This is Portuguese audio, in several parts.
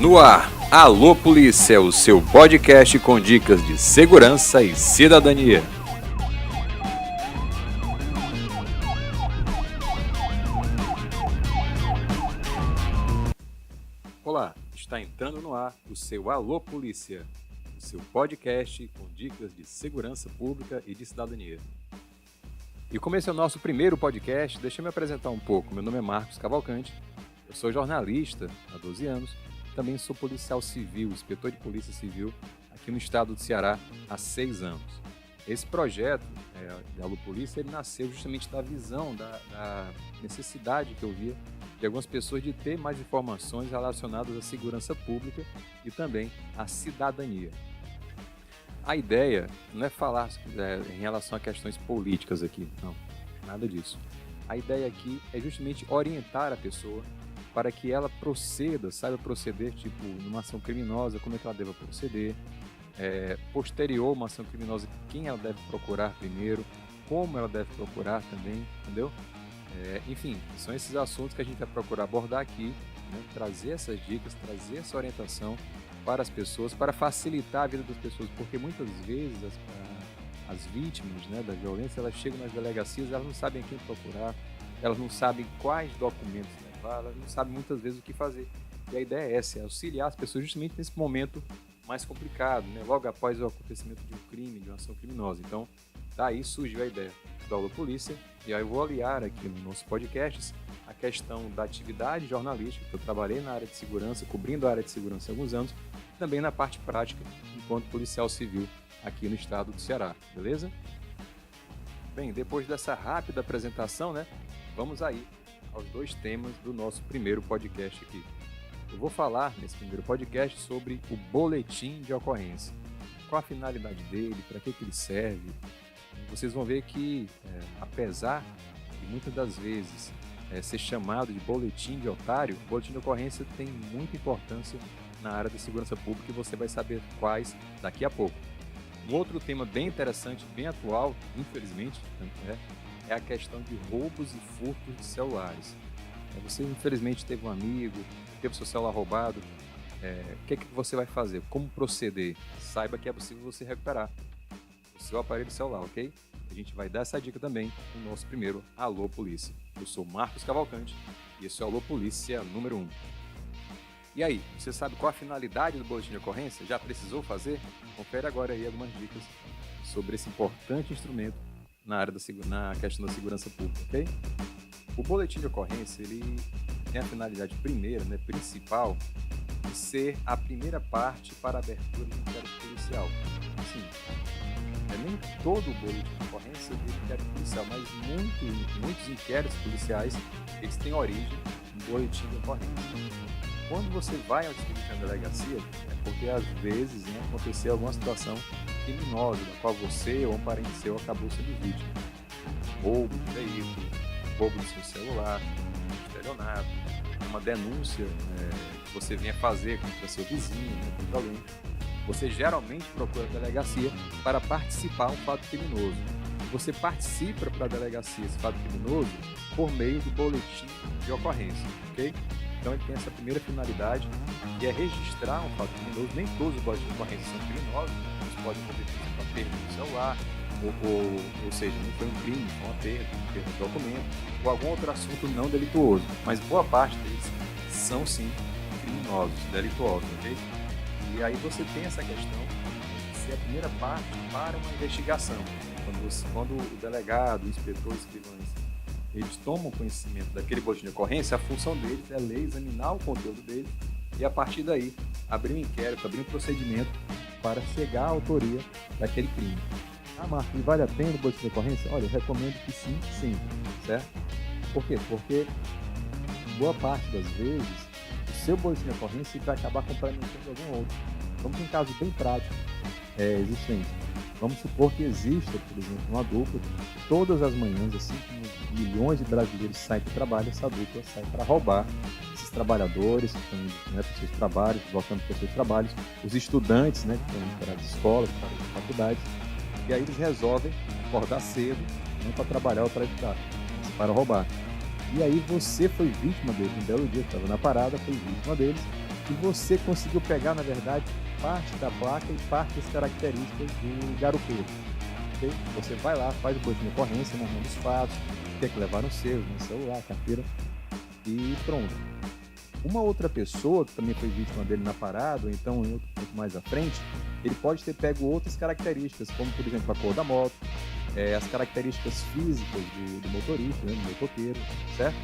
No ar, Alô Polícia, o seu podcast com dicas de segurança e cidadania. Olá, está entrando no ar o seu Alô Polícia, o seu podcast com dicas de segurança pública e de cidadania. E como esse é o nosso primeiro podcast, deixa eu me apresentar um pouco. Meu nome é Marcos Cavalcante, eu sou jornalista há 12 anos, também sou policial civil, inspetor de polícia civil aqui no estado do Ceará há 6 anos. Esse projeto, da Alô Polícia, ele nasceu justamente da visão, da necessidade que eu via de algumas pessoas de ter mais informações relacionadas à segurança pública e também à cidadania. A ideia não é falar em relação a questões políticas aqui, não, nada disso. A ideia aqui é justamente orientar a pessoa para que ela saiba proceder, tipo, numa ação criminosa, como é que ela deve proceder, posterior a uma ação criminosa, quem ela deve procurar primeiro, como ela deve procurar também, entendeu? Enfim, são esses assuntos que a gente vai procurar abordar aqui, né? Trazer essas dicas, trazer essa orientação para as pessoas, para facilitar a vida das pessoas, porque muitas vezes as vítimas, né, da violência, elas chegam nas delegacias, elas não sabem quem procurar, elas não sabem quais documentos levar, elas não sabem muitas vezes o que fazer. E a ideia é essa, é auxiliar as pessoas justamente nesse momento mais complicado, né, logo após o acontecimento de um crime, de uma ação criminosa. Então, daí surgiu a ideia da Alô Polícia, e aí eu vou aliar aqui nos nossos podcasts a questão da atividade jornalística, que eu trabalhei na área de segurança, cobrindo a área de segurança há alguns anos, também na parte prática, enquanto policial civil aqui no estado do Ceará, beleza? Bem, depois dessa rápida apresentação, né, vamos aí aos 2 temas do nosso primeiro podcast aqui. Eu vou falar nesse primeiro podcast sobre o boletim de ocorrência. Qual a finalidade dele, para que ele serve? Vocês vão ver que, apesar de muitas das vezes ser chamado de boletim de otário, o boletim de ocorrência tem muita importância na área da segurança pública e você vai saber quais daqui a pouco. Um outro tema bem interessante, bem atual, infelizmente, é a questão de roubos e furtos de celulares. Você infelizmente teve um amigo, teve seu celular roubado, o que você vai fazer? Como proceder? Saiba que é possível você recuperar o seu aparelho celular, ok? A gente vai dar essa dica também no nosso primeiro Alô Polícia. Eu sou Marcos Cavalcante e esse é o Alô Polícia número 1. E aí, você sabe qual a finalidade do boletim de ocorrência? Já precisou fazer? Confere agora aí algumas dicas sobre esse importante instrumento na área na questão da segurança pública, ok? O boletim de ocorrência, ele tem a finalidade primeira, né, principal, de ser a primeira parte para a abertura de inquérito policial. Assim, nem todo o boletim de ocorrência é inquérito policial, mas muitos inquéritos policiais, eles têm origem no boletim de ocorrência. Quando você vai ao distrito de delegacia, é porque às vezes, né, aconteceu alguma situação criminosa, da qual você ou um parente seu acabou sendo vítima. Roubo de veículo, roubo do seu celular, estelionato, uma denúncia que você venha fazer contra seu vizinho, né, contra alguém. Você geralmente procura a delegacia para participar de um fato criminoso. Você participa para a delegacia esse fato criminoso por meio do boletim de ocorrência, ok? Então ele tem essa primeira finalidade, que é registrar um fato criminoso. Nem todos os boletins de ocorrência são criminosos, eles podem envolver, por exemplo, a perda do celular, ou seja, não foi um crime, foi uma perda de documento, ou algum outro assunto não delituoso. Mas boa parte deles são sim criminosos, delituosos, ok? E aí você tem essa questão de ser a primeira parte para uma investigação. Quando o delegado, o inspetor, os escrivães, eles tomam conhecimento daquele boletim de ocorrência, a função deles é ler, examinar o conteúdo dele e, a partir daí, abrir um inquérito, abrir um procedimento para chegar à autoria daquele crime. Ah, Marcos, e vale a pena o boletim de ocorrência? Olha, eu recomendo que sim, certo? Por quê? Porque, boa parte das vezes, o seu boletim de ocorrência vai acabar complementando algum outro. Vamos um caso bem prático existente. Vamos supor que exista, por exemplo, uma dupla que todas as manhãs, assim como milhões de brasileiros saem para o trabalho, essa dupla sai para roubar esses trabalhadores que estão indo, para os seus trabalhos, voltando para os seus trabalhos, os estudantes, né, que estão indo para as escolas, para as faculdades, e aí eles resolvem acordar cedo, não para trabalhar ou para estudar, mas para roubar. E aí você foi vítima deles, um belo dia, estava na parada, foi vítima deles, e você conseguiu pegar, na verdade, parte da placa e parte das características do garupeiro. Okay? Você vai lá, faz o boletim de ocorrência, narrando os fatos, tem que levar no seu, no celular, carteira, e pronto. Uma outra pessoa que também foi vítima dele na parada, ou então em outro ponto mais à frente, ele pode ter pego outras características, como por exemplo a cor da moto, as características físicas do motorista, né, do motoqueiro, certo?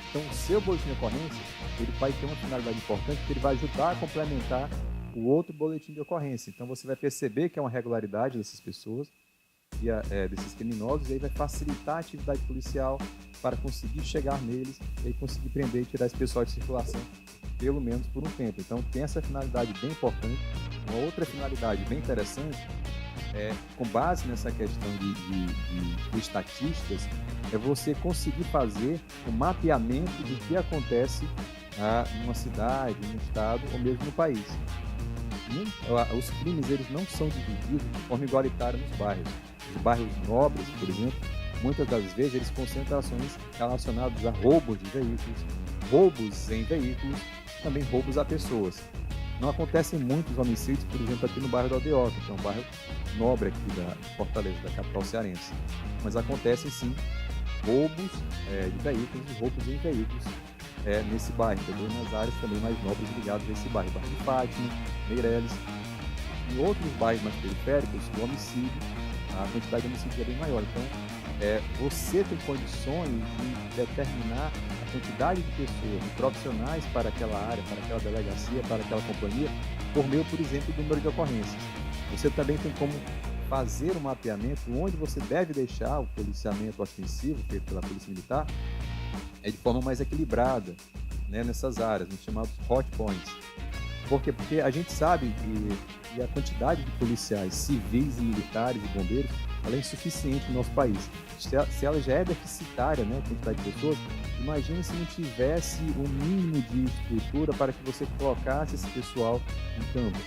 Então o seu boletim de ocorrência, ele vai ter uma finalidade importante, que ele vai ajudar a complementar o outro boletim de ocorrência. Então você vai perceber que é uma regularidade dessas pessoas, e desses criminosos, e aí vai facilitar a atividade policial para conseguir chegar neles e aí conseguir prender e tirar esse pessoal de circulação, pelo menos por um tempo. Então tem essa finalidade bem importante. Uma outra finalidade bem interessante, com base nessa questão de estatísticas, é você conseguir fazer o mapeamento do que acontece numa cidade, num estado ou mesmo no país. Os crimes eles não são divididos de forma igualitária nos bairros. Os bairros nobres, por exemplo, muitas das vezes eles concentram ações relacionadas a roubos de veículos, roubos em veículos, também roubos a pessoas. Não acontecem muitos homicídios, por exemplo, aqui no bairro do Aldeota, que é um bairro nobre aqui de Fortaleza, da capital cearense. Mas acontecem sim roubos de veículos e roubos em veículos nesse bairro, entendeu? Nas áreas também mais nobres ligadas a esse bairro, bairro de Fátima, Meireles. Em outros bairros mais periféricos, o homicídio, a quantidade de homicídios é bem maior. Então, você tem condições de determinar a quantidade de pessoas, de profissionais para aquela área, para aquela delegacia, para aquela companhia, por meio, por exemplo, do número de ocorrências. Você também tem como fazer um mapeamento onde você deve deixar o policiamento ofensivo feito pela Polícia Militar de forma mais equilibrada, né, nessas áreas, nos chamados hot points. Por quê? Porque a gente sabe que a quantidade de policiais civis e militares e bombeiros ela é insuficiente no nosso país. Se ela já é deficitária, né, a quantidade de pessoas, imagine se não tivesse um mínimo de estrutura para que você colocasse esse pessoal em campo.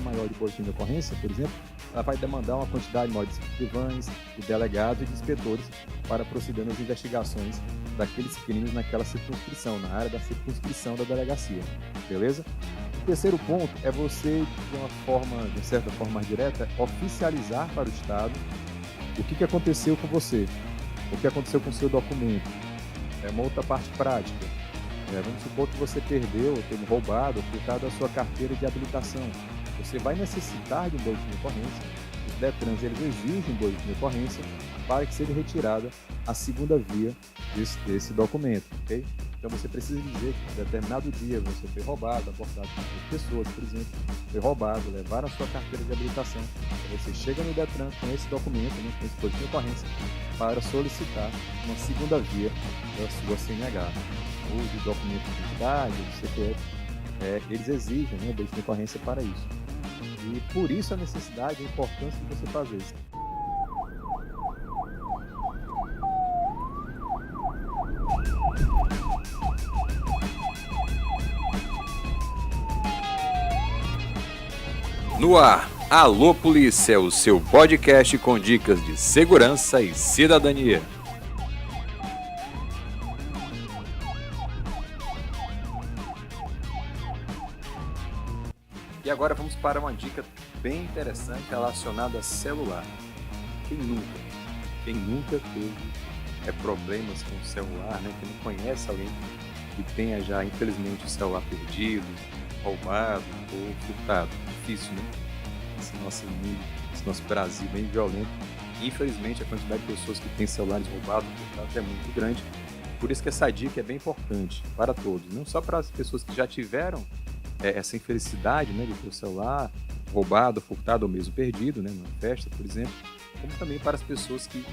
Maior de boletim de ocorrência, por exemplo, ela vai demandar uma quantidade maior de escrivães, de delegados e de inspetores para proceder nas investigações daqueles crimes naquela circunscrição, na área da circunscrição da delegacia, beleza? O terceiro ponto é você, de certa forma mais direta, oficializar para o Estado o que aconteceu com você, o que aconteceu com o seu documento. É uma outra parte prática. Vamos supor que você perdeu, ou teve roubado, ou furtado a sua carteira de habilitação. Você vai necessitar de um boletim de ocorrência. Os DETRANs eles exigem um boletim de ocorrência para que seja retirada a segunda via desse documento, ok? Então você precisa dizer que em determinado dia você foi roubado, abordado por 3 pessoas, por exemplo, foi roubado, levaram a sua carteira de habilitação. Então você chega no DETRAN com esse documento, né, com esse boletim de ocorrência, para solicitar uma segunda via da sua CNH, ou de documento de identidade, de CPF. Eles exigem, né, boletim de ocorrência para isso. E por isso a necessidade e a importância de você fazer isso. No ar, Alô Polícia, o seu podcast com dicas de segurança e cidadania. E agora vamos para uma dica bem interessante relacionada a celular. Quem nunca teve problemas com o celular, né? Quem não conhece alguém que tenha já, infelizmente, o celular perdido, roubado ou furtado. Difícil, né? Esse nosso mundo, esse nosso Brasil bem violento. Infelizmente, a quantidade de pessoas que têm celulares roubados ou furtados é muito grande. Por isso que essa dica é bem importante para todos. Não só para as pessoas que já tiveram essa infelicidade, né, de ter o celular roubado, furtado ou mesmo perdido, né, numa festa, por exemplo, como também para as pessoas que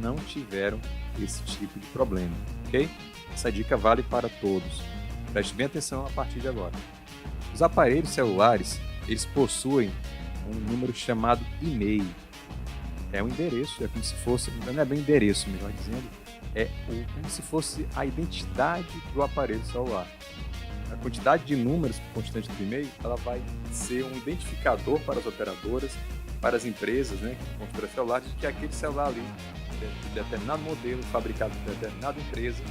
não tiveram esse tipo de problema, ok? Essa dica vale para todos. Preste bem atenção a partir de agora. Os aparelhos celulares, eles possuem um número chamado e-mail. É um endereço, é como se fosse, não é bem endereço, melhor dizendo, como se fosse a identidade do aparelho celular. A quantidade de números constantes do e-mail, ela vai ser um identificador para as operadoras, para as empresas, né, que constroem celulares, de que aquele celular ali de determinado modelo, fabricado por determinada empresa,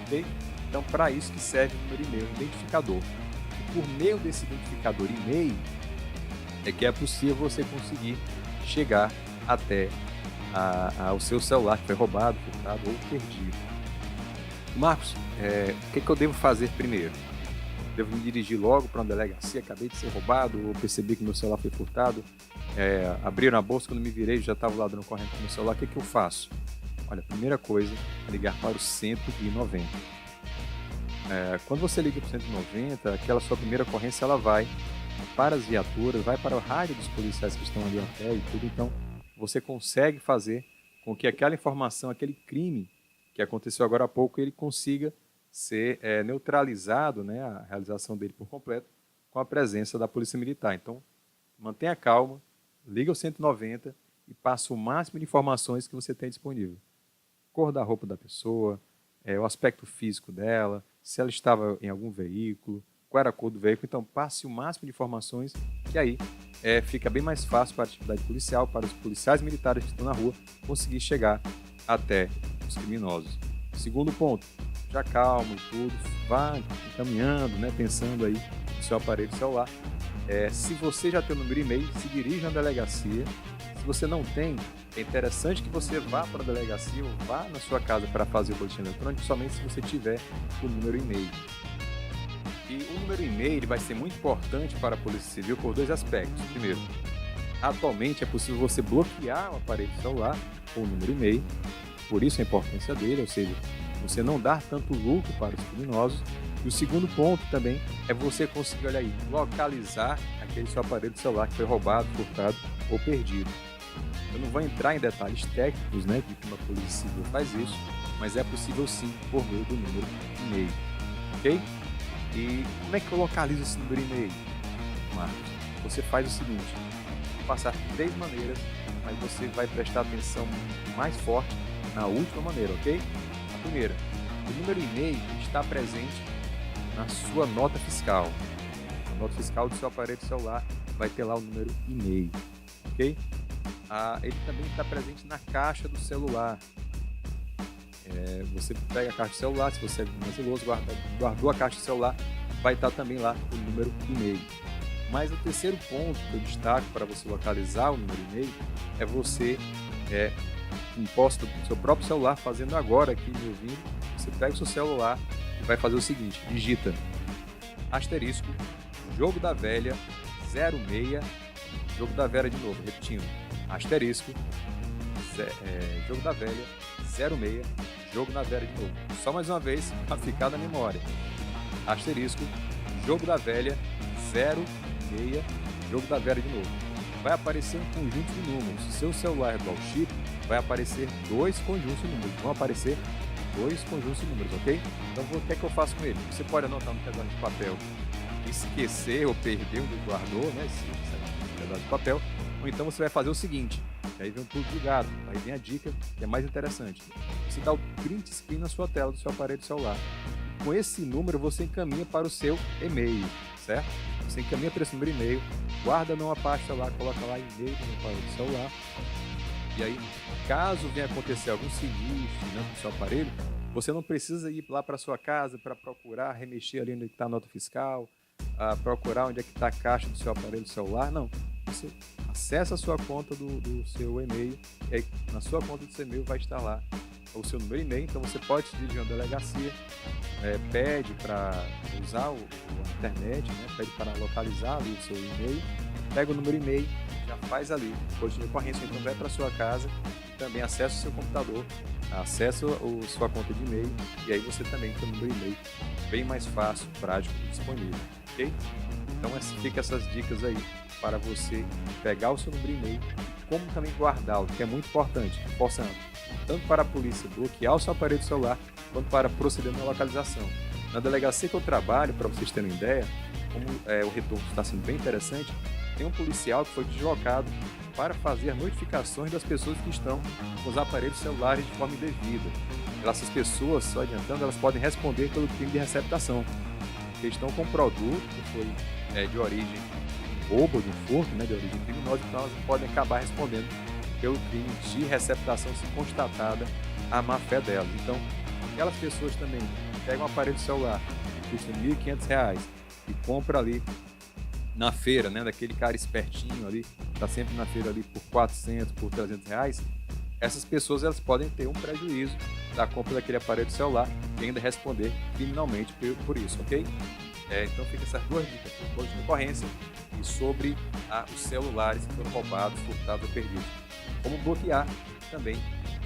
ok? Então, para isso que serve o número e-mail, identificador. por meio desse identificador e-mail é que é possível você conseguir chegar até ao seu celular que foi roubado, furtado ou perdido. Marcos, o que eu devo fazer primeiro? Devo me dirigir logo para uma delegacia? Acabei de ser roubado, ou percebi que meu celular foi furtado, abriram a bolsa, quando me virei já estava lá dando corrente no meu celular. O que eu faço? Olha, a primeira coisa é ligar para o 190. Quando você liga para o 190, aquela sua primeira ocorrência ela vai para as viaturas, vai para o rádio dos policiais que estão ali a pé e tudo. Então, você consegue fazer com que aquela informação, aquele crime que aconteceu agora há pouco, ele consiga ser neutralizado, né, a realização dele por completo, com a presença da Polícia Militar. Então, mantenha calma, liga ao 190 e passa o máximo de informações que você tem disponível. Cor da roupa da pessoa, o aspecto físico dela, se ela estava em algum veículo, qual era a cor do veículo. Então, passe o máximo de informações, que aí fica bem mais fácil para a atividade policial, para os policiais militares que estão na rua, conseguir chegar até os criminosos. Segundo ponto, já calmo e tudo, vá caminhando, né, pensando aí no seu aparelho celular. Se você já tem o número e-mail, se dirija na delegacia. Se você não tem, é interessante que você vá para a delegacia ou vá na sua casa para fazer o boletim eletrônico somente se você tiver o número e-mail. E o número e-mail ele vai ser muito importante para a Polícia Civil por dois aspectos. Primeiro, atualmente é possível você bloquear o aparelho celular com o número e-mail, por isso a importância dele, ou seja, você não dar tanto lucro para os criminosos. E o segundo ponto também é você conseguir, olha aí, localizar aquele seu aparelho celular que foi roubado, furtado ou perdido. Eu não vou entrar em detalhes técnicos, né, de como a Polícia Civil faz isso, mas é possível sim por meio do número e-mail, ok? E como é que eu localizo esse número e-mail, Marcos? Você faz o seguinte, vou passar 3 maneiras, mas você vai prestar atenção mais forte na última maneira, ok? A primeira, o número e-mail está presente na sua nota fiscal. A nota fiscal do seu aparelho celular vai ter lá o número e-mail, ok? Ele também está presente na caixa do celular. Você pega a caixa do celular, se você é mais zeloso, guardou a caixa do celular, vai estar também lá o número e-mail. Mas o terceiro ponto que eu destaco para você localizar o número e-mail é você, imposto do seu próprio celular, fazendo agora aqui me ouvindo, você pega o seu celular e vai fazer o seguinte, digita asterisco, jogo da velha 06, jogo da velha de novo, repetindo, asterisco, jogo da velha 06, jogo da velha de novo. Só mais uma vez, para ficar na memória. Asterisco, jogo da velha 06, jogo da velha de novo. Vai aparecer um conjunto de números. Se seu celular é dual chip, vai aparecer 2 conjuntos de números. Vão aparecer 2 conjuntos de números, ok? Então, o que é que eu faço com ele? Você pode anotar no pedaço de papel, esquecer ou perder onde guardou, né? Esse pedaço de papel. Ou então você vai fazer o seguinte, aí vem um pulo do gato, aí vem a dica que é mais interessante. Você dá o print screen na sua tela do seu aparelho celular. Com esse número você encaminha para o seu e-mail, certo? Você encaminha para esse número e-mail, guarda numa pasta lá, coloca lá e-mail no aparelho celular. E aí, caso venha acontecer algum sinistro, né, no seu aparelho, você não precisa ir lá para sua casa para procurar, remexer ali onde está a nota fiscal, procurar onde é que está a caixa do seu aparelho celular, não. Você acessa a sua conta do seu e-mail, e aí na sua conta do seu e-mail vai estar lá o seu número e-mail, então você pode se dirigir a uma delegacia, pede para usar a internet, né, pede para localizar ali o seu e-mail, pega o número e-mail, já faz ali, depois de ocorrência, então vai para a sua casa, também acessa o seu computador, acessa sua conta de e-mail, e aí você também tem o número e-mail bem mais fácil, prático e disponível, ok? Então fica essas dicas aí para você pegar o seu número e-mail, como também guardá-lo, que é muito importante, reforçando, tanto para a polícia bloquear o seu aparelho celular, quanto para proceder na localização. Na delegacia que eu trabalho, para vocês terem uma ideia, como o retorno está sendo bem interessante, tem um policial que foi deslocado para fazer notificações das pessoas que estão com os aparelhos celulares de forma indevida. Essas pessoas, só adiantando, elas podem responder pelo crime de receptação, porque estão com um produto que foi de origem de roubo, de um furto, né, de origem criminosa, então elas podem acabar respondendo pelo crime de receptação se constatada a má-fé delas. Então, aquelas pessoas também pegam um aparelho celular que custa R$ 1.500, que compra ali na feira, né, daquele cara espertinho ali, tá sempre na feira ali por 400, por 300 reais, essas pessoas elas podem ter um prejuízo da compra daquele aparelho celular e ainda responder criminalmente por isso, ok? Então fica essas duas dicas, sobre concorrência e sobre os celulares que foram roubados, furtados ou perdidos. Como bloquear também,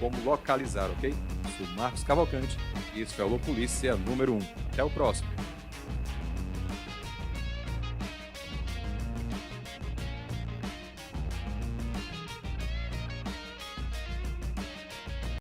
como localizar, ok? Eu sou Marcos Cavalcante e esse foi o Alô Polícia número 1. Até o próximo.